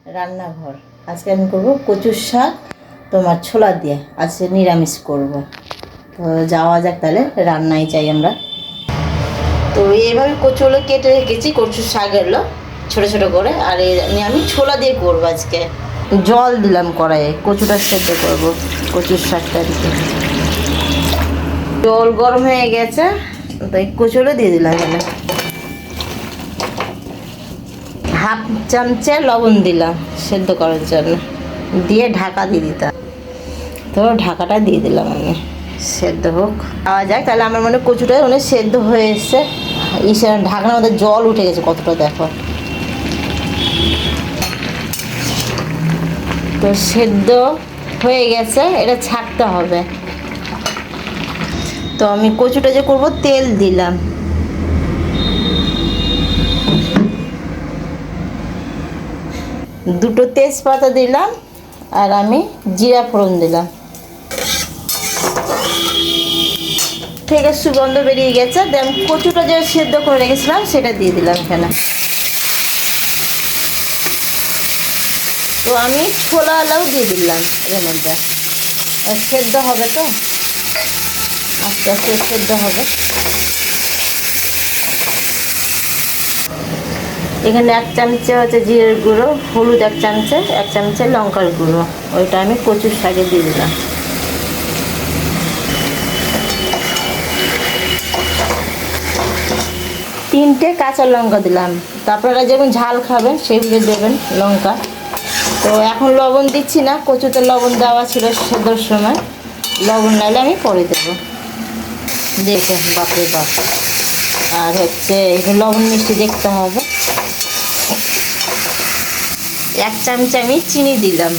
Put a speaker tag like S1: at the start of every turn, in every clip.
S1: রান্নাঘর। আজকে আমি করব কচুর শাক তোমার ছোলা দিয়ে, আজকে নিরামিষ করব। তো যাওয়া যাক তাহলে, রান্নায় চাই আমরা। তো এইভাবে কচুগুলো কেটে রেখেছি, কচুর শাকগুলো ছোটো ছোটো করে। আর আমি ছোলা দিয়ে করবো আজকে। জল দিলাম কড়াইয়ে, কচুটা সেদ্ধ করবো, কচুর শাকটা দিতে। জল গরম হয়ে গেছে, তো এই কচুটা দিয়ে দিলাম এখানে। হাফ চামচে লবণ দিলাম সেদ্ধ করার জন্য, দিয়ে ঢাকা দিয়ে দিতাম। তো ঢাকাটা দিয়ে দিলাম আমি, সেদ্ধ হোক। পাওয়া যায় তাহলে। আমার মনে কচুটা অনেক সেদ্ধ হয়ে এসছে। ঢাকনার মধ্যে জল উঠে গেছে কতটা, দেখো। তো সেদ্ধ হয়ে গেছে, এটা ছাড়তে হবে। তো আমি কচুটা যে করব, তেল দিলাম, দুটো তেজপাতা দিলাম, আর আমি জিরা ফোড়ন দিলাম। থেকে সুগন্ধ বেরিয়ে গেছে, দেন কচুটা যে সেদ্ধ করে রেখেছিলাম সেটা দিয়ে দিলাম এখানে। তো আমি ছোলা আলাও দিয়ে দিলাম এর মধ্যে। আর সেদ্ধ হবে তো, আস্তে আস্তে সেদ্ধ হবে। এখানে 1 চামচে হচ্ছে জিরের গুঁড়ো, হলুদ 1 চামচে, 1 চামচে লঙ্কার গুঁড়ো, ওইটা আমি কচুর শাকে দিয়ে দিলাম। তিনটে কাঁচা লঙ্কা দিলাম। তো আপনারা যেমন ঝাল খাবেন সেইভাবে দেবেন লঙ্কা। তো এখন লবণ দিচ্ছি না, কচুতে লবণ দেওয়া ছিল সেদ্ধর সময়। লবণ নাইলে আমি পরে দেবো। দেখে বাপরে বাপ। আর হচ্ছে লবণ মিষ্টি দেখতে হবে। 1 চামচ আমি চিনি দিলাম।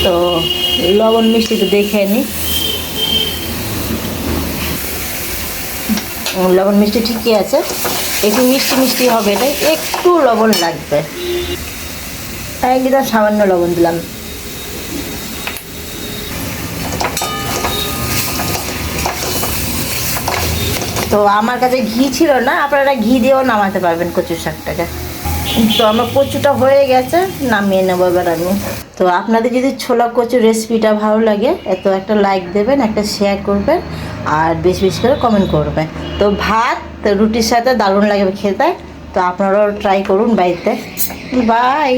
S1: তো লবণ মিষ্টি তো দেখে নিই। লবণ মিষ্টি ঠিকই আছে, একটু মিষ্টি মিষ্টি হবে, এটাই একটু লবণ লাগবে। একদম সামান্য লবণ দিলাম। তো আমার কাছে ঘি ছিল না, আপনারা ঘি দিয়েও নামাতে পারবেন কচুর শাকটাকে। তো আমার কচুটা হয়ে গেছে, নামিয়ে নেবো এবার আমি। তো আপনাদের যদি ছোলা কচুর রেসিপিটা ভালো লাগে, একটা লাইক দেবেন, একটা শেয়ার করবেন, আর বেশি বেশি করে কমেন্ট করবেন। তো ভাত রুটির সাথে দারুণ লাগবে খেতে। তো আপনারাও ট্রাই করুন বাড়িতে। বাই।